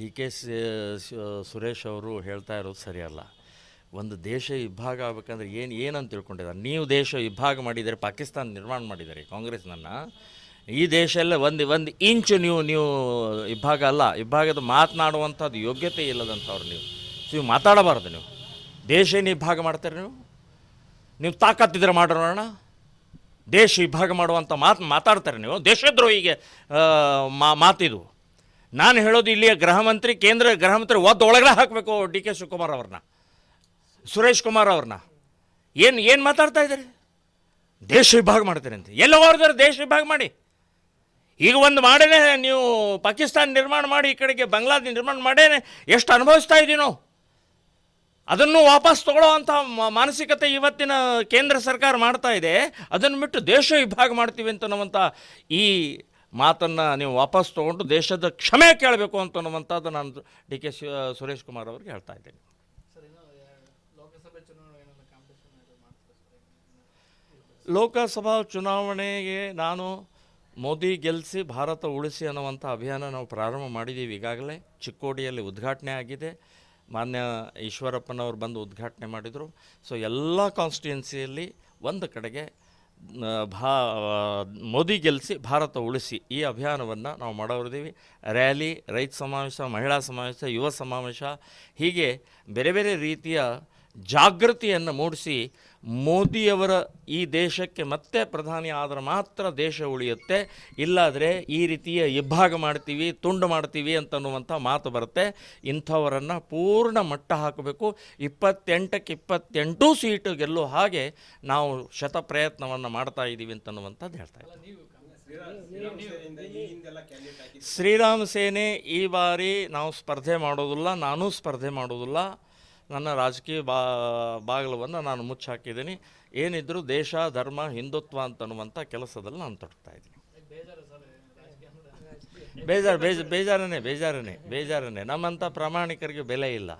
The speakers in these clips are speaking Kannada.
ಡಿ ಕೆ ಸುರೇಶ್ ಅವರು ಹೇಳ್ತಾ ಇರೋದು ಸರಿಯಲ್ಲ. ಒಂದು ದೇಶ ವಿಭಾಗ ಆಗಬೇಕಂದ್ರೆ ಏನಂತ ತಿಳ್ಕೊಂಡಿದ್ದಾರೆ. ನೀವು ದೇಶ ವಿಭಾಗ ಮಾಡಿದರೆ, ಪಾಕಿಸ್ತಾನ ನಿರ್ಮಾಣ ಮಾಡಿದ್ದಾರೆ ಕಾಂಗ್ರೆಸ್ನನ್ನು. ಈ ದೇಶ ಎಲ್ಲ ಒಂದು ಇಂಚು ನೀವು ವಿಭಾಗ ಅಲ್ಲ, ವಿಭಾಗದ ಮಾತನಾಡುವಂಥದ್ದು ಯೋಗ್ಯತೆ ಇಲ್ಲದಂಥವ್ರು ನೀವು ಮಾತಾಡಬಾರ್ದು. ನೀವು ದೇಶ ಏನು ವಿಭಾಗ ಮಾಡ್ತಾರೆ? ನೀವು ತಾಕತ್ತಿದ್ರೆ ಮಾಡೋಣ. ದೇಶ ವಿಭಾಗ ಮಾಡುವಂಥ ಮಾತಾಡ್ತಾರೆ ನೀವು. ದೇಶದ್ರೋಹಿಗೆ ಮಾತಿದು. ನಾನು ಹೇಳೋದು ಇಲ್ಲಿಯ ಕೇಂದ್ರ ಗೃಹ ಮಂತ್ರಿ ಒಳಗಡೆ ಹಾಕಬೇಕು ಡಿ ಕೆ ಶಿವಕುಮಾರ್ ಅವ್ರನ್ನ, ಸುರೇಶ್ ಕುಮಾರ್ ಅವ್ರನ್ನ. ಏನು ಮಾತಾಡ್ತಾ ಇದ್ದಾರೆ? ದೇಶ ವಿಭಾಗ ಮಾಡ್ತಾರೆ ಅಂತ. ಎಲ್ಲ ಹೊರದಾರೆ ದೇಶ ವಿಭಾಗ ಮಾಡಿ. ಈಗ ಒಂದು ಮಾಡೇನೆ ನೀವು ಪಾಕಿಸ್ತಾನ ನಿರ್ಮಾಣ ಮಾಡಿ, ಈ ಕಡೆಗೆ ಬಾಂಗ್ಲಾದೇಶ ನಿರ್ಮಾಣ ಮಾಡೇನೆ ಎಷ್ಟು ಅನುಭವಿಸ್ತಾ ಇದ್ದೀವಿ ನಾವು. ಅದನ್ನು ವಾಪಸ್ ತಗೊಳ್ಳೋ ಅಂಥ ಮಾನಸಿಕತೆ ಇವತ್ತಿನ ಕೇಂದ್ರ ಸರ್ಕಾರ ಮಾಡ್ತಾ ಇದೆ. ಅದನ್ನು ಬಿಟ್ಟು ದೇಶ ವಿಭಾಗ ಮಾಡ್ತೀವಿ ಅಂತನ್ನುವಂಥ ಈ ಮಾತನ್ನು ನೀವು ವಾಪಸ್ ತೊಗೊಂಡು ದೇಶದ ಕ್ಷಮೆ ಕೇಳಬೇಕು ಅಂತನ್ನುವಂಥದ್ದು ನಾನು ಡಿ ಕೆ ಸುರೇಶ್ ಕುಮಾರ್ ಅವ್ರಿಗೆ ಹೇಳ್ತಾ ಇದ್ದೇನೆ. ಲೋಕಸಭಾ ಚುನಾವಣೆಗೆ ನಾನು ಮೋದಿ ಗೆಲ್ಲಿಸಿ ಭಾರತ ಉಳಿಸಿ ಅನ್ನುವಂಥ ಅಭಿಯಾನ ನಾವು ಪ್ರಾರಂಭ ಮಾಡಿದ್ದೀವಿ. ಈಗಾಗಲೇ ಚಿಕ್ಕೋಡಿಯಲ್ಲಿ ಉದ್ಘಾಟನೆ ಆಗಿದೆ. ಮಾನ್ಯ ಈಶ್ವರಪ್ಪನವರು ಬಂದು ಉದ್ಘಾಟನೆ ಮಾಡಿದರು. ಸೊ ಎಲ್ಲ ಕಾನ್ಸ್ಟಿಟ್ಯೂನ್ಸಿಯಲ್ಲಿ ಒಂದು ಕಡೆಗೆ ಮೋದಿ ಗೆಲ್ಲಿಸಿ ಭಾರತ ಉಳಿಸಿ ಈ ಅಭಿಯಾನವನ್ನು ನಾವು ಮಾಡೋರಿದ್ದೀವಿ. ರ್ಯಾಲಿ, ರೈತ ಸಮಾವೇಶ, ಮಹಿಳಾ ಸಮಾವೇಶ, ಯುವ ಸಮಾವೇಶ, ಹೀಗೆ ಬೇರೆ ಬೇರೆ ರೀತಿಯ ಜಾಗೃತಿಯನ್ನು ಮೂಡಿಸಿ ಮೋದಿಯವರ ಈ ದೇಶಕ್ಕೆ ಮತ್ತೆ ಪ್ರಧಾನಿ ಆದರೆ ಮಾತ್ರ ದೇಶ ಉಳಿಯುತ್ತೆ, ಇಲ್ಲಾದರೆ ಈ ರೀತಿಯ ವಿಭಾಗ ಮಾಡ್ತೀವಿ, ತುಂಡು ಮಾಡ್ತೀವಿ ಅಂತನ್ನುವಂಥ ಮಾತು ಬರುತ್ತೆ. ಇಂಥವರನ್ನು ಪೂರ್ಣ ಮಟ್ಟ ಹಾಕಬೇಕು. 28ಕ್ಕೆ 28 ಸೀಟು ಗೆಲ್ಲೋ ಹಾಗೆ ನಾವು ಪ್ರಯತ್ನವನ್ನು ಮಾಡ್ತಾ ಇದ್ದೀವಿ ಅಂತನ್ನುವಂಥದ್ದು ಹೇಳ್ತಾ ಇದ್ದೀವಿ. ಶ್ರೀರಾಮ್ ಸೇನೆ ಈ ಬಾರಿ ನಾವು ಸ್ಪರ್ಧೆ ಮಾಡೋದಿಲ್ಲ, ನಾನೂ ಸ್ಪರ್ಧೆ ಮಾಡೋದಿಲ್ಲ. ನನ್ನ ರಾಜಕೀಯ ಬಾಗಿಲವನ್ನು ನಾನು ಮುಚ್ಚಾಕಿದ್ದೀನಿ. ಏನಿದ್ರೂ ದೇಶ, ಧರ್ಮ, ಹಿಂದುತ್ವ ಅಂತನ್ನುವಂಥ ಕೆಲಸದಲ್ಲಿ ನಾನು ತೊಡ್ತಾ ಇದ್ದೀನಿ. ಬೇಜಾರನೇ. ನಮ್ಮಂಥ ಪ್ರಾಮಾಣಿಕರಿಗೆ ಬೆಲೆ ಇಲ್ಲ,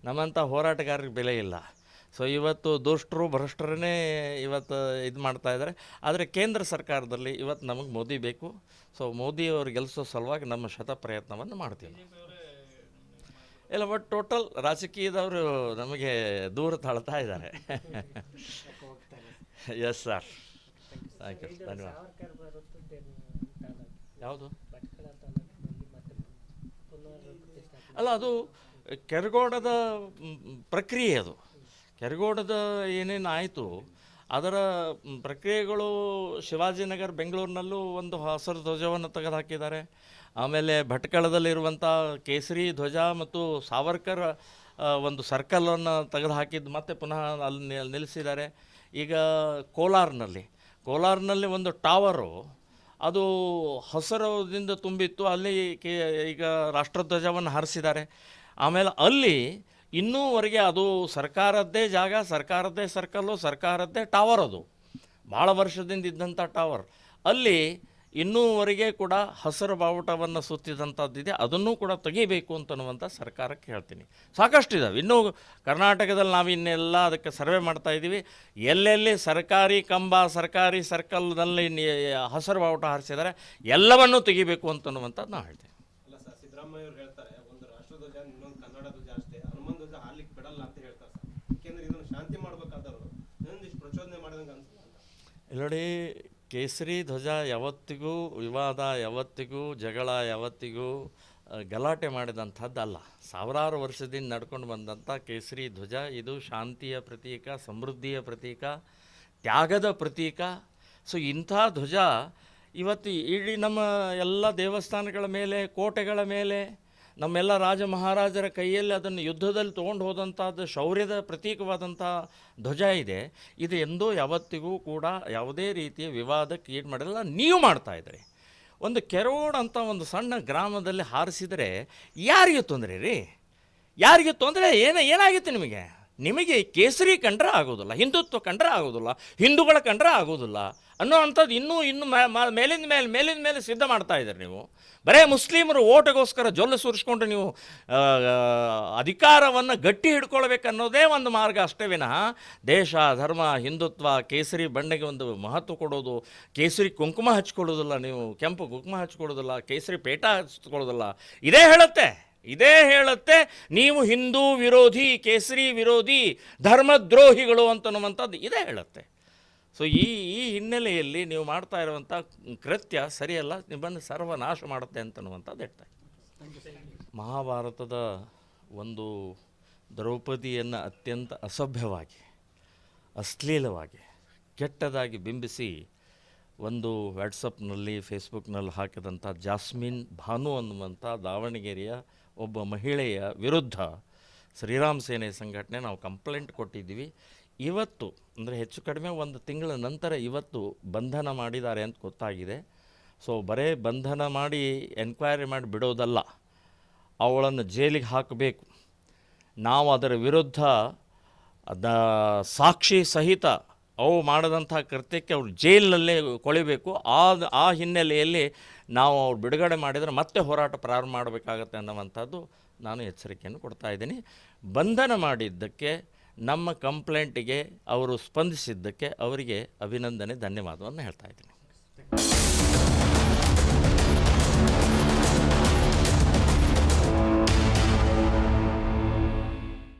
ನಮ್ಮಂಥ ಹೋರಾಟಗಾರರಿಗೆ ಬೆಲೆ ಇಲ್ಲ. ಸೊ ಇವತ್ತು ದುಷ್ಟರು, ಭ್ರಷ್ಟರನ್ನೇ ಇವತ್ತು ಇದು ಮಾಡ್ತಾ ಇದ್ದಾರೆ. ಆದರೆ ಕೇಂದ್ರ ಸರ್ಕಾರದಲ್ಲಿ ಇವತ್ತು ನಮಗೆ ಮೋದಿ ಬೇಕು. ಸೊ ಮೋದಿಯವರು ಗೆಲ್ಲಿಸೋ ಸಲುವಾಗಿ ನಮ್ಮ ಪ್ರಯತ್ನವನ್ನು ಮಾಡ್ತೀವಿ. ಇಲ್ಲ, ಬಟ್ ಟೋಟಲ್ ರಾಜಕೀಯದವರು ನಮಗೆ ದೂರ ತಳ್ತಾ ಇದ್ದಾರೆ. ಎಸ್ ಸರ್, ಥ್ಯಾಂಕ್ ಯು, ಧನ್ಯವಾದ. ಯಾವುದು ಅಲ್ಲ, ಅದು ಕೆರಗೋಡದ ಪ್ರಕ್ರಿಯೆ. ಅದು ಕೆರಗೋಡದ ಏನೇನು ಆಯಿತು ಅದರ ಪ್ರಕ್ರಿಯೆಗಳು ಶಿವಾಜಿನಗರ ಬೆಂಗಳೂರಿನಲ್ಲೂ ಒಂದು ಹಸಿರು ಧ್ವಜವನ್ನು ತೆಗೆದುಹಾಕಿದ್ದಾರೆ. ಆಮೇಲೆ ಭಟ್ಕಳದಲ್ಲಿರುವಂಥ ಕೇಸರಿ ಧ್ವಜ ಮತ್ತು ಸಾವರ್ಕರ್ ಒಂದು ಸರ್ಕಲನ್ನು ತೆಗೆದುಹಾಕಿದ್ದು ಮತ್ತೆ ಪುನಃ ಅಲ್ಲಿ ನಿಲ್ಲಿಸಿದ್ದಾರೆ. ಈಗ ಕೋಲಾರ್ನಲ್ಲಿ ಒಂದು ಟವರು ಅದು ಹಸಿರದಿಂದ ತುಂಬಿತ್ತು, ಅಲ್ಲಿ ಈಗ ರಾಷ್ಟ್ರಧ್ವಜವನ್ನು ಹಾರಿಸಿದ್ದಾರೆ. ಆಮೇಲೆ ಅಲ್ಲಿ ಇನ್ನೂವರೆಗೆ ಅದು ಸರ್ಕಾರದ್ದೇ ಜಾಗ, ಸರ್ಕಾರದ್ದೇ ಸರ್ಕಲ್ಲು, ಸರ್ಕಾರದ್ದೇ ಟವರ್. ಅದು ಭಾಳ ವರ್ಷದಿಂದ ಇದ್ದಂಥ ಟವರ್. ಅಲ್ಲಿ ಇನ್ನೂವರೆಗೆ ಕೂಡ ಹಸಿರು ಬಾವುಟವನ್ನು ಸುತ್ತಿದಂಥದ್ದಿದೆ. ಅದನ್ನೂ ಕೂಡ ತೆಗಿಬೇಕು ಅಂತನ್ನುವಂಥ ಸರ್ಕಾರಕ್ಕೆ ಹೇಳ್ತೀನಿ. ಸಾಕಷ್ಟು ಇದ್ದಾವೆ ಇನ್ನೂ ಕರ್ನಾಟಕದಲ್ಲಿ. ನಾವು ಇನ್ನೆಲ್ಲ ಅದಕ್ಕೆ ಸರ್ವೆ ಮಾಡ್ತಾಯಿದ್ದೀವಿ. ಎಲ್ಲೆಲ್ಲಿ ಸರ್ಕಾರಿ ಕಂಬ, ಸರ್ಕಾರಿ ಸರ್ಕಲ್ನಲ್ಲಿ ಹಸಿರು ಬಾವುಟ ಹಾರಿಸಿದ್ದಾರೆ ಎಲ್ಲವನ್ನೂ ತೆಗಿಬೇಕು ಅಂತನ್ನುವಂಥದ್ದು ನಾವು ಹೇಳ್ತೀವಿ. ನೋಡಿ, ಕೇಸರಿ ಧ್ವಜ ಯಾವತ್ತಿಗೂ ವಿವಾದ, ಯಾವತ್ತಿಗೂ ಜಗಳ, ಯಾವತ್ತಿಗೂ ಗಲಾಟೆ ಮಾಡಿದಂಥದ್ದಲ್ಲ. ಸಾವಿರಾರು ವರ್ಷದಿಂದ ನಡ್ಕೊಂಡು ಬಂದಂಥ ಕೇಸರಿ ಧ್ವಜ ಇದು ಶಾಂತಿಯ ಪ್ರತೀಕ, ಸಮೃದ್ಧಿಯ ಪ್ರತೀಕ, ತ್ಯಾಗದ ಪ್ರತೀಕ. ಸೊ ಇಂಥ ಧ್ವಜ ಇವತ್ತು ಇಡೀ ನಮ್ಮ ಎಲ್ಲ ದೇವಸ್ಥಾನಗಳ ಮೇಲೆ, ಕೋಟೆಗಳ ಮೇಲೆ, ನಮ್ಮೆಲ್ಲ ರಾಜ ಮಹಾರಾಜರ ಕೈಯಲ್ಲಿ ಅದನ್ನು ಯುದ್ಧದಲ್ಲಿ ತೊಗೊಂಡು ಹೋದಂಥದ್ದು ಶೌರ್ಯದ ಪ್ರತೀಕವಾದಂಥ ಧ್ವಜ ಇದೆ. ಇದು ಎಂದೂ ಯಾವತ್ತಿಗೂ ಕೂಡ ಯಾವುದೇ ರೀತಿಯ ವಿವಾದಕ್ಕೆ ಈಡು ಮಾಡಿಲ್ಲ. ನೀವು ಮಾಡ್ತಾಯಿದ್ರಿ. ಒಂದು ಕೆರಗೋಡು ಅಂತ ಒಂದು ಸಣ್ಣ ಗ್ರಾಮದಲ್ಲಿ ಹಾರಿಸಿದರೆ ಯಾರಿಗೆ ತೊಂದರೆ ರೀ? ಯಾರಿಗೆ ತೊಂದರೆ? ಏನಾಗಿತ್ತು ನಿಮಗೆ ಕೇಸರಿ ಕಂಡ್ರೆ ಆಗೋದಿಲ್ಲ, ಹಿಂದುತ್ವ ಕಂಡ್ರೆ ಆಗೋದಿಲ್ಲ, ಹಿಂದೂಗಳ ಕಂಡ್ರೆ ಆಗೋದಿಲ್ಲ ಅನ್ನೋ ಅಂಥದ್ದು ಇನ್ನೂ ಮೇಲಿಂದ ಮೇಲೆ ಸಿದ್ಧ ಮಾಡ್ತಾ ಇದ್ದೀರಿ ನೀವು. ಬರೇ ಮುಸ್ಲಿಮರು ಓಟಿಗೋಸ್ಕರ ಜೊಲ್ಲೆ ಸುರಿಸ್ಕೊಂಡು ನೀವು ಅಧಿಕಾರವನ್ನು ಗಟ್ಟಿ ಹಿಡ್ಕೊಳ್ಬೇಕನ್ನೋದೇ ಒಂದು ಮಾರ್ಗ ಅಷ್ಟೇ ವಿನಃ ದೇಶ, ಧರ್ಮ, ಹಿಂದುತ್ವ, ಕೇಸರಿ ಬಣ್ಣಗೆ ಒಂದು ಮಹತ್ವ ಕೊಡೋದು, ಕೇಸರಿ ಕುಂಕುಮ ಹಚ್ಕೊಳ್ಳೋದಿಲ್ಲ, ನೀವು ಕೆಂಪು ಕುಂಕುಮ ಹಚ್ಕೊಳ್ಳೋದಿಲ್ಲ, ಕೇಸರಿ ಪೇಟ ಹಚ್ಕೊಳ್ಳೋದಿಲ್ಲ, ಇದೇ ಹೇಳುತ್ತೆ. ಇದೇ ಹೇಳುತ್ತೆ ನೀವು ಹಿಂದೂ ವಿರೋಧಿ, ಕೇಸರಿ ವಿರೋಧಿ, ಧರ್ಮದ್ರೋಹಿಗಳು ಅಂತನ್ನುವಂಥದ್ದು ಇದೇ ಹೇಳುತ್ತೆ. ಸೊ ಈ ಹಿನ್ನೆಲೆಯಲ್ಲಿ ನೀವು ಮಾಡ್ತಾ ಇರುವಂಥ ಕೃತ್ಯ ಸರಿಯಲ್ಲ, ನಿಮ್ಮನ್ನು ಸರ್ವನಾಶ ಮಾಡುತ್ತೆ ಅಂತನ್ನುವಂಥದ್ದು ಹೇಳ್ತಾ ಮಹಾಭಾರತದ ಒಂದು ದ್ರೌಪದಿಯನ್ನು ಅತ್ಯಂತ ಅಸಭ್ಯವಾಗಿ, ಅಶ್ಲೀಲವಾಗಿ, ಕೆಟ್ಟದಾಗಿ ಬಿಂಬಿಸಿ ಒಂದು ವಾಟ್ಸಪ್ನಲ್ಲಿ, ಫೇಸ್ಬುಕ್ನಲ್ಲಿ ಹಾಕಿದಂಥ ಜಾಸ್ಮಿನ್ ಭಾನು ಅನ್ನುವಂಥ ದಾವಣಗೆರೆಯ ಒಬ್ಬ ಮಹಿಳೆಯ ವಿರುದ್ಧ ಶ್ರೀರಾಮ್ ಸೇನೆ ಸಂಘಟನೆ ನಾವು ಕಂಪ್ಲೇಂಟ್ ಕೊಟ್ಟಿದ್ದೀವಿ. ಇವತ್ತು ಅಂದರೆ ಹೆಚ್ಚು ಕಡಿಮೆ ಒಂದು ತಿಂಗಳ ನಂತರ ಇವತ್ತು ಬಂಧನ ಮಾಡಿದ್ದಾರೆ ಅಂತ ಗೊತ್ತಾಗಿದೆ. ಸೊ ಬರೇ ಬಂಧನ ಮಾಡಿ ಎನ್ಕ್ವೈರಿ ಮಾಡಿ ಬಿಡೋದಲ್ಲ, ಅವಳನ್ನು ಜೈಲಿಗೆ ಹಾಕಬೇಕು. ನಾವು ಅದರ ವಿರುದ್ಧ ಸಾಕ್ಷಿ ಸಹಿತ ಅವು ಮಾಡಿದಂಥ ಕೃತ್ಯಕ್ಕೆ ಅವ್ರು ಜೈಲಿನಲ್ಲೇ ಕೊಳಿಬೇಕು. ಆ ಹಿನ್ನೆಲೆಯಲ್ಲಿ ನಾವು ಅವ್ರು ಬಿಡುಗಡೆ ಮಾಡಿದರೆ ಮತ್ತೆ ಹೋರಾಟ ಪ್ರಾರಂಭ ಮಾಡಬೇಕಾಗತ್ತೆ ಅನ್ನುವಂಥದ್ದು ನಾನು ಎಚ್ಚರಿಕೆಯನ್ನು ಕೊಡ್ತಾ ಇದ್ದೀನಿ. ಬಂಧನ ಮಾಡಿದ್ದಕ್ಕೆ, ನಮ್ಮ ಕಂಪ್ಲೇಂಟಿಗೆ ಅವರು ಸ್ಪಂದಿಸಿದ್ದಕ್ಕೆ ಅವರಿಗೆ ಅಭಿನಂದನೆ, ಧನ್ಯವಾದವನ್ನು ಹೇಳ್ತಾ ಇದ್ದೀನಿ.